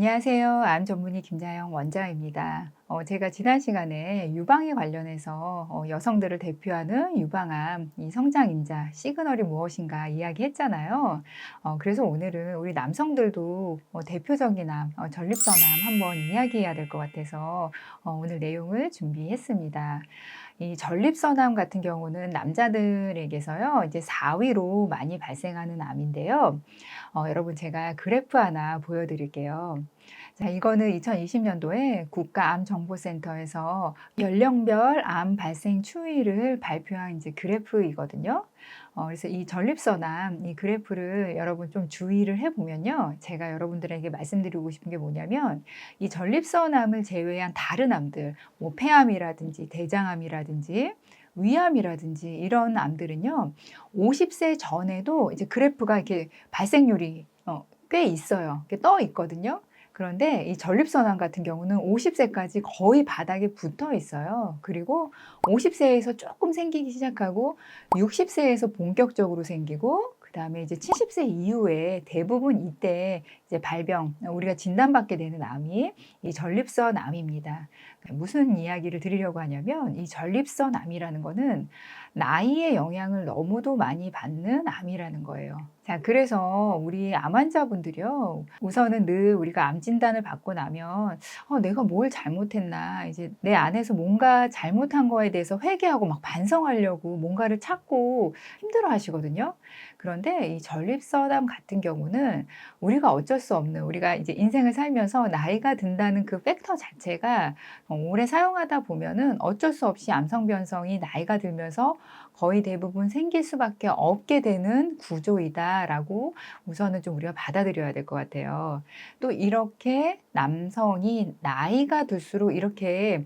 안녕하세요. 암 전문의 김자영 원장입니다. 제가 지난 시간에 유방에 관련해서 여성들을 대표하는 유방암, 이 성장인자, 시그널이 무엇인가 이야기했잖아요. 그래서 오늘은 우리 남성들도 대표적인 암, 전립선암 한번 이야기해야 될 것 같아서 오늘 내용을 준비했습니다. 이 전립선암 같은 경우는 남자들에게서요, 이제 4위로 많이 발생하는 암인데요. 여러분 제가 그래프 하나 보여드릴게요. 자, 이거는 2020년도에 국가암정보센터에서 연령별 암 발생 추이를 발표한 이제 그래프이거든요. 그래서 이 전립선암 이 그래프를 여러분 좀 주의를 해보면요. 제가 여러분들에게 말씀드리고 싶은 게 뭐냐면 이 전립선암을 제외한 다른 암들, 뭐 폐암이라든지 대장암이라든지 위암이라든지 이런 암들은요. 50세 전에도 이제 그래프가 이렇게 발생률이 꽤 있어요. 이렇게 떠 있거든요. 그런데 이 전립선암 같은 경우는 50세까지 거의 바닥에 붙어 있어요. 그리고 50세에서 조금 생기기 시작하고 60세에서 본격적으로 생기고 그다음에 이제 70세 이후에 대부분 이때 이제 발병, 우리가 진단받게 되는 암이 이 전립선암입니다. 무슨 이야기를 드리려고 하냐면 이 전립선암이라는 거는 나이의 영향을 너무도 많이 받는 암이라는 거예요. 자, 그래서 우리 암 환자분들이요. 우선은 늘 우리가 암 진단을 받고 나면 내가 뭘 잘못했나, 이제 내 안에서 뭔가 잘못한 거에 대해서 회개하고 막 반성하려고 뭔가를 찾고 힘들어 하시거든요. 그런데 이 전립선암 같은 경우는 우리가 어쩔 수 없는, 우리가 이제 인생을 살면서 나이가 든다는 그 팩터 자체가 오래 사용하다 보면은 어쩔 수 없이 암성 변성이 나이가 들면서 거의 대부분 생길 수밖에 없게 되는 구조이다라고 우선은 좀 우리가 받아들여야 될 것 같아요. 또 이렇게 남성이 나이가 들수록 이렇게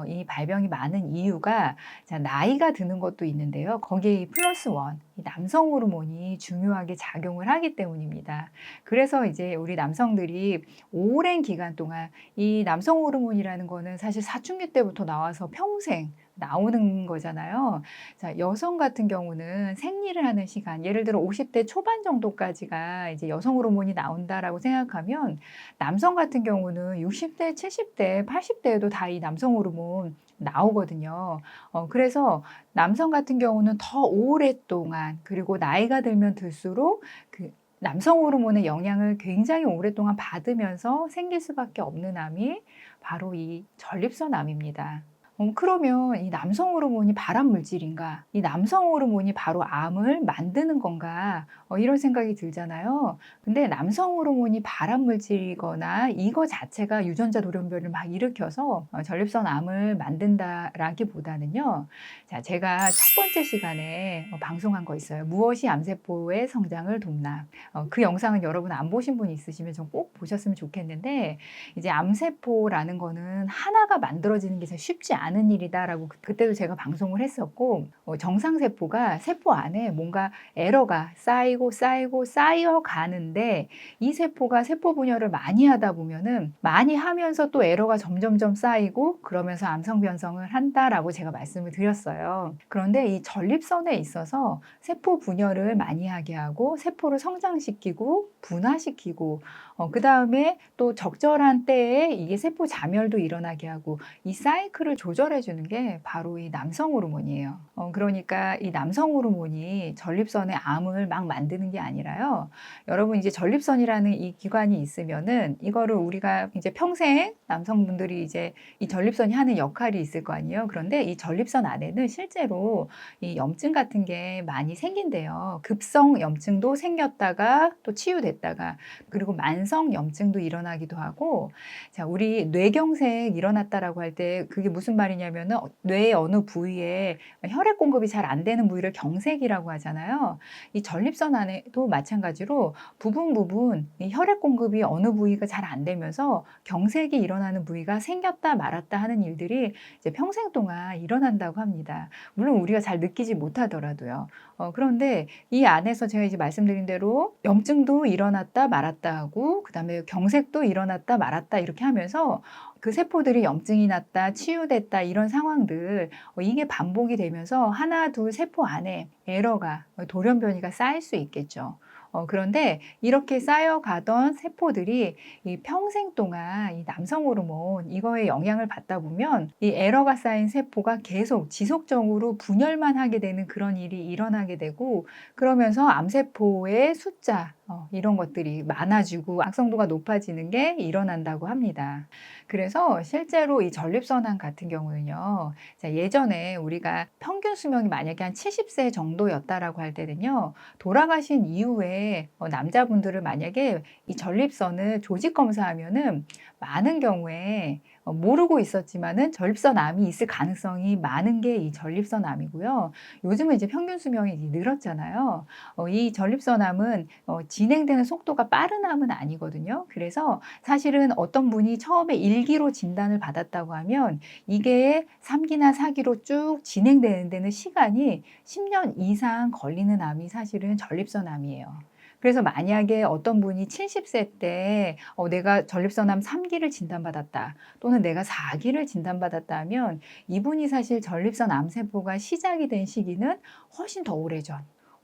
이 발병이 많은 이유가, 자, 나이가 드는 것도 있는데요. 거기에 이 플러스 원, 이 남성 호르몬이 중요하게 작용을 하기 때문입니다. 그래서 이제 우리 남성들이 오랜 기간 동안 이 남성 호르몬이라는 거는 사실 사춘기 때부터 나와서 평생 나오는 거잖아요. 자, 여성 같은 경우는 생리를 하는 시간, 예를 들어 50대 초반 정도까지가 이제 여성 호르몬이 나온다라고 생각하면 남성 같은 경우는 60대, 70대, 80대에도 다 이 남성 호르몬 나오거든요. 그래서 남성 같은 경우는 더 오랫동안, 그리고 나이가 들면 들수록 그 남성 호르몬의 영향을 굉장히 오랫동안 받으면서 생길 수밖에 없는 암이 바로 이 전립선암입니다. 그러면 이 남성 호르몬이 발암 물질인가? 이 남성 호르몬이 바로 암을 만드는 건가? 이런 생각이 들잖아요. 근데 남성 호르몬이 발암 물질이거나 이거 자체가 유전자 돌연변을 막 일으켜서 전립선 암을 만든다라기보다는요. 자, 제가 첫 번째 시간에 방송한 거 있어요. 무엇이 암세포의 성장을 돕나? 그 영상은 여러분 안 보신 분이 있으시면 좀 꼭 보셨으면 좋겠는데, 이제 암세포라는 거는 하나가 만들어지는 게 쉽지 않은 일이다라고 그때도 제가 방송을 했었고, 정상세포가 세포 안에 뭔가 에러가 쌓이고 쌓이고 쌓여 가는데, 이 세포가 세포 분열을 많이 하다 보면은 많이 하면서 또 에러가 점점점 쌓이고 그러면서 암성 변성을 한다라고 제가 말씀을 드렸어요. 그런데 이 전립선에 있어서 세포 분열을 많이 하게 하고 세포를 성장시키고 분화시키고 그 다음에 또 적절한 때에 이게 세포 자멸도 일어나게 하고 이 사이클을 조절해 주는 게 바로 이 남성 호르몬이에요. 그러니까 이 남성 호르몬이 전립선의 암을 막 만드는 게 아니라요. 여러분 이제 전립선이라는 이 기관이 있으면은 이거를 우리가 이제 평생 남성분들이 이제 이 전립선이 하는 역할이 있을 거 아니에요. 그런데 이 전립선 안에는 실제로 이 염증 같은 게 많이 생긴대요. 급성 염증도 생겼다가 또 치유됐다가, 그리고 만성 염증도 일어나기도 하고, 자, 우리 뇌경색 일어났다라고 할 때 그게 무슨 말이냐면은 뇌의 어느 부위에 혈액 공급이 잘 안 되는 부위를 경색이라고 하잖아요. 이 전립선 안에도 마찬가지로 부분 이 혈액 공급이 어느 부위가 잘 안 되면서 경색이 일어나는 부위가 생겼다 말았다 하는 일들이 이제 평생 동안 일어난다고 합니다. 물론 우리가 잘 느끼지 못하더라도요. 그런데 이 안에서 제가 이제 말씀드린 대로 염증도 일어났다 말았다 하고, 그 다음에 경색도 일어났다 말았다 이렇게 하면서 그 세포들이 염증이 났다 치유됐다 이런 상황들, 이게 반복이 되면서 하나 둘 세포 안에 에러가 돌연변이가 쌓일 수 있겠죠. 그런데 이렇게 쌓여가던 세포들이 이 평생 동안 이 남성 호르몬 이거에 영향을 받다 보면 이 에러가 쌓인 세포가 계속 지속적으로 분열만 하게 되는 그런 일이 일어나게 되고, 그러면서 암세포의 숫자 이런 것들이 많아지고 악성도가 높아지는 게 일어난다고 합니다. 그래서 실제로 이 전립선암 같은 경우는요. 자, 예전에 우리가 평균 수명이 만약에 한 70세 정도였다라고 할 때는요. 돌아가신 이후에 남자분들을 만약에 이 전립선을 조직 검사하면은 많은 경우에 모르고 있었지만은 전립선암이 있을 가능성이 많은 게 이 전립선암이고요. 요즘은 이제 평균 수명이 늘었잖아요. 이 전립선암은 진행되는 속도가 빠른 암은 아니거든요. 그래서 사실은 어떤 분이 처음에 1기로 진단을 받았다고 하면 이게 3기나 4기로 쭉 진행되는 데는 시간이 10년 이상 걸리는 암이 사실은 전립선암이에요. 그래서 만약에 어떤 분이 70세 때 내가 전립선암 3기를 진단받았다, 또는 내가 4기를 진단받았다 하면 이분이 사실 전립선 암세포가 시작이 된 시기는 훨씬 더 오래전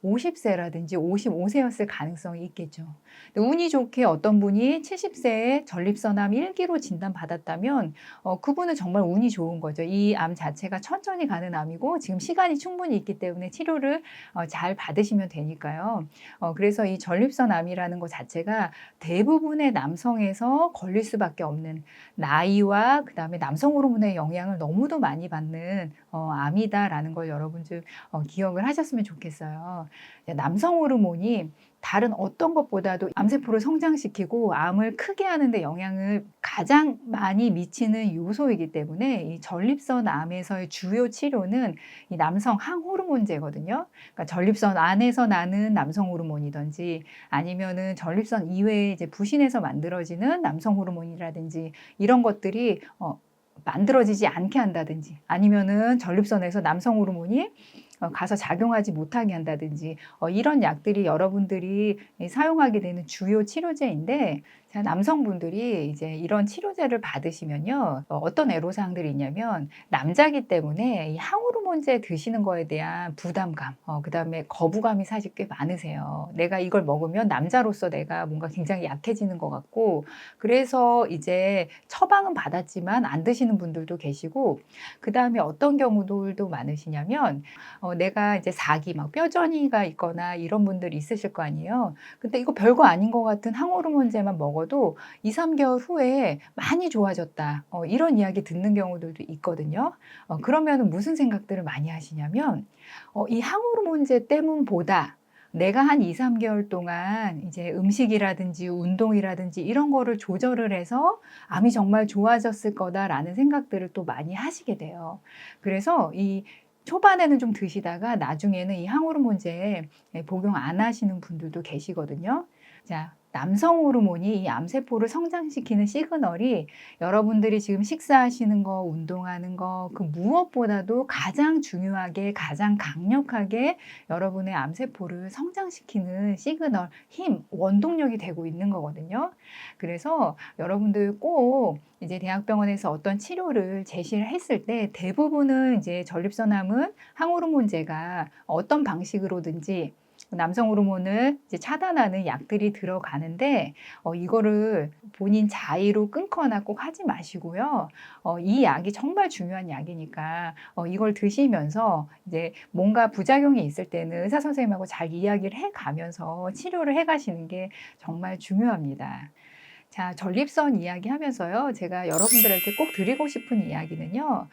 50세라든지 55세였을 가능성이 있겠죠. 운이 좋게 어떤 분이 70세에 전립선암 1기로 진단받았다면 그분은 정말 운이 좋은 거죠. 이 암 자체가 천천히 가는 암이고 지금 시간이 충분히 있기 때문에 치료를 잘 받으시면 되니까요. 그래서 이 전립선암이라는 것 자체가 대부분의 남성에서 걸릴 수밖에 없는, 나이와 그다음에 남성 호르몬의 영향을 너무도 많이 받는 암이다라는 걸 여러분 좀 기억을 하셨으면 좋겠어요. 남성 호르몬이 다른 어떤 것보다도 암세포를 성장시키고 암을 크게 하는 데 영향을 가장 많이 미치는 요소이기 때문에 이 전립선 암에서의 주요 치료는 이 남성 항호르몬제거든요. 그러니까 전립선 안에서 나는 남성 호르몬이든지 아니면은 전립선 이외에 이제 부신해서 만들어지는 남성 호르몬이라든지 이런 것들이 만들어지지 않게 한다든지, 아니면은 전립선에서 남성 호르몬이 가서 작용하지 못하게 한다든지 이런 약들이 여러분들이 사용하게 되는 주요 치료제인데, 자, 남성분들이 이제 이런 치료제를 받으시면요. 어떤 애로사항들이 있냐면 남자기 때문에 이 항호르몬제 드시는 거에 대한 부담감, 그다음에 거부감이 사실 꽤 많으세요. 내가 이걸 먹으면 남자로서 내가 뭔가 굉장히 약해지는 것 같고, 그래서 이제 처방은 받았지만 안 드시는 분들도 계시고, 그다음에 어떤 경우들도 많으시냐면 내가 이제 사기 막 뼈저리가 있거나 이런 분들이 있으실 거 아니에요. 근데 이거 별거 아닌 것 같은 항호르몬제만 먹어도 2, 3개월 후에 많이 좋아졌다. 이런 이야기 듣는 경우들도 있거든요. 그러면은 무슨 생각들을 많이 하시냐면 이 항호르몬제 때문보다 내가 한 2, 3개월 동안 이제 음식이라든지 운동이라든지 이런 거를 조절을 해서 암이 정말 좋아졌을 거다라는 생각들을 또 많이 하시게 돼요. 그래서 이 초반에는 좀 드시다가 나중에는 이 항호르몬제 복용 안 하시는 분들도 계시거든요. 자, 남성 호르몬이 이 암세포를 성장시키는 시그널이 여러분들이 지금 식사하시는 거, 운동하는 거, 그 무엇보다도 가장 중요하게, 가장 강력하게 여러분의 암세포를 성장시키는 시그널, 힘, 원동력이 되고 있는 거거든요. 그래서 여러분들 꼭 이제 대학병원에서 어떤 치료를 제시를 했을 때 대부분은 이제 전립선암은 항호르몬제가 어떤 방식으로든지 남성 호르몬을 이제 차단하는 약들이 들어가는데 이거를 본인 자의로 끊거나 꼭 하지 마시고요. 이 약이 정말 중요한 약이니까 이걸 드시면서 이제 뭔가 부작용이 있을 때는 의사 선생님하고 잘 이야기를 해가면서 치료를 해가시는 게 정말 중요합니다. 자, 전립선 이야기하면서요. 제가 여러분들한테 꼭 드리고 싶은 이야기는요.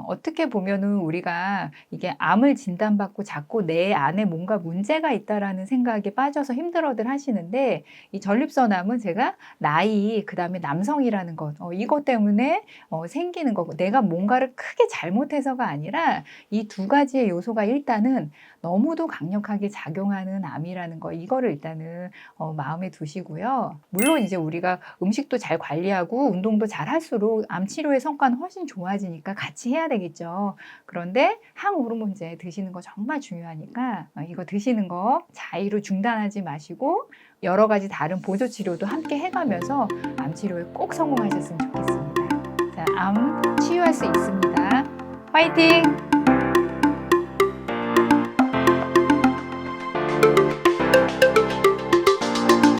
어떻게 보면은 우리가 이게 암을 진단받고 자꾸 내 안에 뭔가 문제가 있다라는 생각에 빠져서 힘들어들 하시는데, 이 전립선암은 제가 나이, 그다음에 남성이라는 것, 이것 때문에 생기는 거고, 내가 뭔가를 크게 잘못해서가 아니라 이 두 가지의 요소가 일단은 너무도 강력하게 작용하는 암이라는 거, 이거를 일단은 마음에 두시고요. 물론 이제 우리가 음식도 잘 관리하고 운동도 잘 할수록 암 치료의 성과는 훨씬 좋아지니까 같이 해야 되겠죠. 그런데 항호르몬제 드시는 거 정말 중요하니까 이거 드시는 거 자의로 중단하지 마시고 여러 가지 다른 보조 치료도 함께 해가면서 암 치료에 꼭 성공하셨으면 좋겠습니다. 자, 암 치유할 수 있습니다. 화이팅!